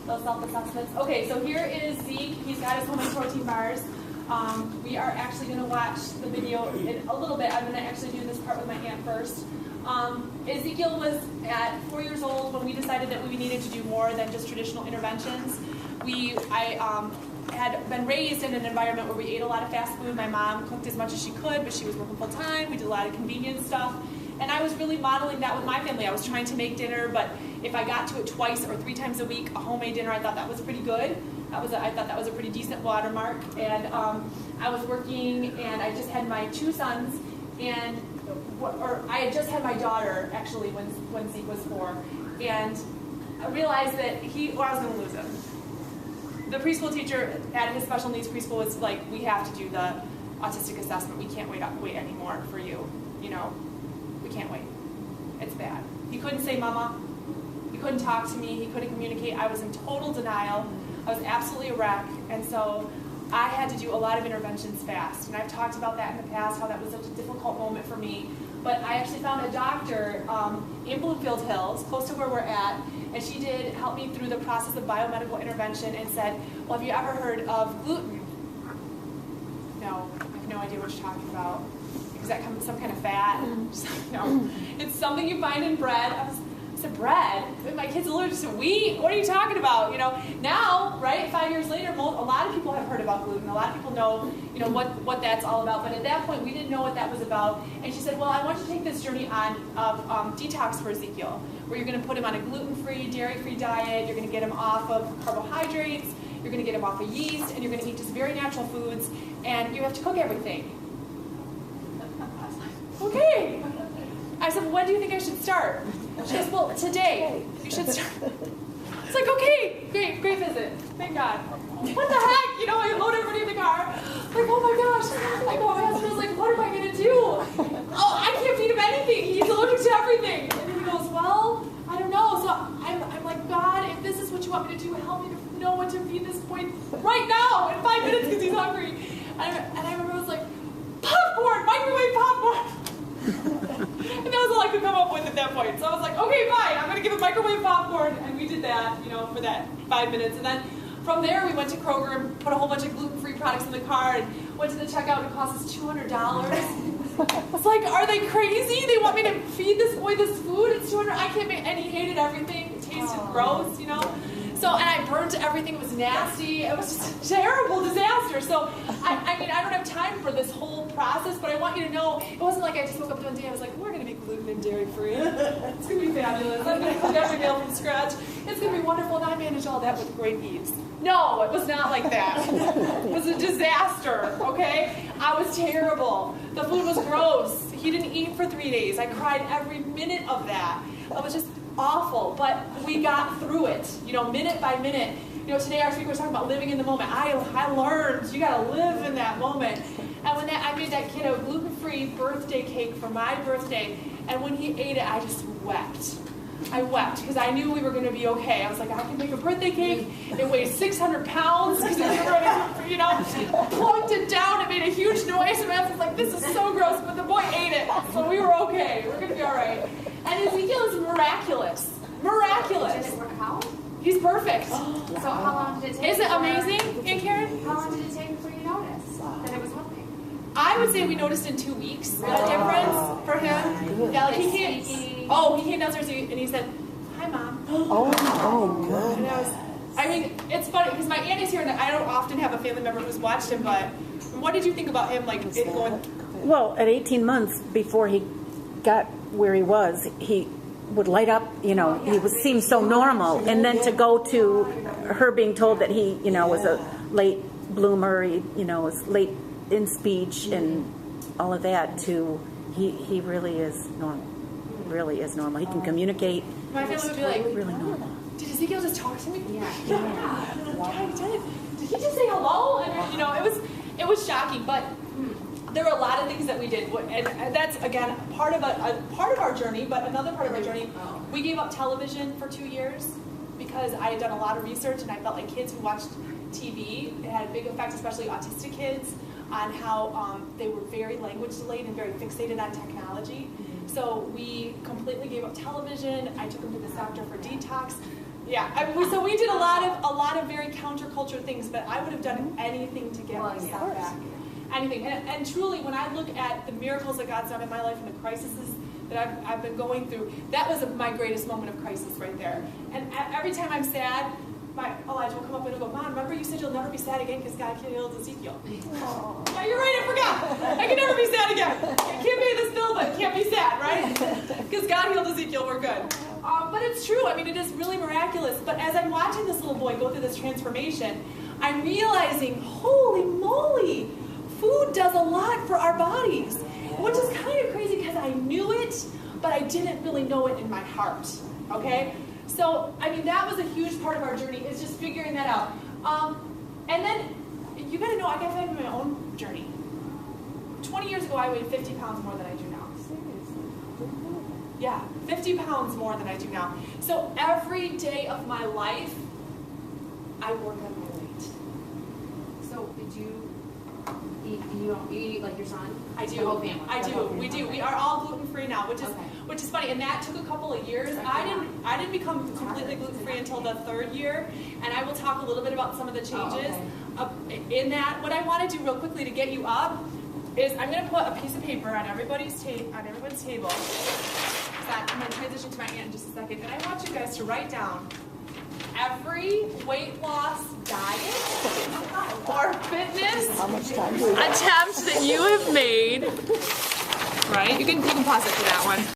those self-assessments. Okay, so here is Zeke. He's got his homemade protein bars. We are actually going to watch the video in a little bit. I'm going to actually do this part with my aunt first. Ezekiel was at 4 years old when we decided that we needed to do more than just traditional interventions. I had been raised in an environment where we ate a lot of fast food. My mom cooked as much as she could, but she was working full time. We did a lot of convenience stuff. And I was really modeling that with my family. I was trying to make dinner, but if I got to it twice or 3 times a week, a homemade dinner, I thought that was pretty good. I thought that was a pretty decent watermark. And I was working, and I just had my 2 sons, or I had just had my daughter, actually, when Zeke was 4. And I realized that I was going to lose him. The preschool teacher at his special needs preschool was like, we have to do the autistic assessment. We can't wait anymore for you. You know, we can't wait. It's bad. He couldn't say mama. He couldn't talk to me. He couldn't communicate. I was in total denial. I was absolutely a wreck. And so I had to do a lot of interventions fast. And I've talked about that in the past, how that was such a difficult moment for me. But I actually found a doctor in Bloomfield Hills, close to where we're at, and she did help me through the process of biomedical intervention and said, well, have you ever heard of gluten? No, I have no idea what you're talking about. Because that comes some kind of fat? No, it's something you find in bread. I said, bread? My kid's allergic to wheat? What are you talking about? You know, now, right, 5 years later, a lot of people have heard about gluten. A lot of people know, you know, what that's all about. But at that point, we didn't know what that was about. And she said, well, I want you to take this journey of detox for Ezekiel, where you're going to put him on a gluten-free, dairy-free diet. You're going to get him off of carbohydrates. You're going to get him off of yeast. And you're going to eat just very natural foods. And you have to cook everything. Okay. I said, well, when do you think I should start? She goes, well, today you should start. It's like, okay, great visit. Thank God. What the heck? You know, I load everybody in the car. Like, oh my gosh. I go, my husband's like, what am I going to do? Oh, I can't feed him anything. He's allergic to everything. And he goes, well, I don't know. So I'm like, God, if this is what you want me to do, help me to know what to feed this boy right now in 5 minutes because he's hungry. And I remember I was like, popcorn, microwave popcorn. And that was all I could come up with at that point. So I was like, okay, fine, I'm going to give him microwave popcorn. And we did that, you know, for that 5 minutes. And then from there, we went to Kroger and put a whole bunch of gluten-free products in the car and went to the checkout. It cost us $200. It's like, are they crazy? They want me to feed this boy this food? It's $200. I can't make, and he hated everything. It tasted gross, you know. So, and I burnt everything. It was nasty. It was just a terrible disaster. So, I mean, I don't have time for this whole process, but I want you to know, it wasn't like I just woke up one day and I was like, we're going to be gluten and dairy free. It's going to be fabulous. I'm going to cook every meal from scratch. It's going to be wonderful. And I managed all that with great ease. No, it was not like that. It was a disaster, okay? I was terrible. The food was gross. He didn't eat for 3 days. I cried every minute of that. It was just awful, but we got through it, you know, minute by minute. You know, today our speaker was talking about living in the moment. I learned you got to live in that moment. And when I made that kid a gluten-free birthday cake for my birthday, and when he ate it, I just wept. I wept because I knew we were going to be okay. I was like, I can make a birthday cake. It weighs 600 pounds because you know, plunked it down. It made a huge noise, and I was like, this is so gross. But the boy ate it, so we were okay. We're going to be all right. And Ezekiel is miraculous. Miraculous. Did it work out? He's perfect. So how long did it take? Is it amazing, Aunt Karen? How long did it take before you noticed that it was working? I would say we noticed in 2 weeks the difference for him. Yeah, like he came downstairs and he said, "Hi, Mom." Oh, good. And I mean, it's funny because my aunt is here, and I don't often have a family member who's watched him. But what did you think about him, like it going? Well, at 18 months before he got where he was, he would light up. You know, he seemed so normal, and then to go to her being told that he, you know, was a late bloomer, he, you know, was late in speech and all of that. To he really is normal. Really is normal. He can communicate. My family would be like, really normal. Did Ezekiel just talk to me? Yeah. Yeah, he did. Did he just say hello? And you know, it was shocking, but there were a lot of things that we did, and that's again part of our journey. But another part of our journey, we gave up television for 2 years because I had done a lot of research, and I felt like kids who watched TV, it had a big effect, especially autistic kids, on how they were very language delayed and very fixated on technology. So we completely gave up television. I took him to the doctor for detox. So we did a lot of very counterculture things, but I would have done anything to get myself back. Anything. And truly, when I look at the miracles that God's done in my life and the crises that I've been going through, that was my greatest moment of crisis right there. And every time I'm sad, my Elijah will come up and he'll go, Mom, remember you said you'll never be sad again because God healed Ezekiel. Yeah, you're right, I forgot. I can never be sad again. I can't pay this bill, but can't be sad, right? Because God healed Ezekiel, we're good. But it's true. I mean, it is really miraculous. But as I'm watching this little boy go through this transformation, I'm realizing, holy moly, food does a lot for our bodies. Which is kind of crazy because I knew it, but I didn't really know it in my heart. Okay? So, I mean, that was a huge part of our journey, is just figuring that out. And then, you gotta know, I got to have my own journey. 20 years ago, I weighed 50 pounds more than I do now. Yeah, 50 pounds more than I do now. So every day of my life, I work on my weight. So did you eat like your son? I do. The whole family? I do. We do. We are all gluten-free now, which is funny. And that took a couple of years. I didn't become completely gluten-free until the 3rd year. And I will talk a little bit about some of the changes in that. What I want to do real quickly to get you up is I'm going to put a piece of paper on everybody's table. I'm going to transition to my aunt in just a second. And I want you guys to write down every weight loss diet or fitness attempt that you have made. Right? You can pause it for that one.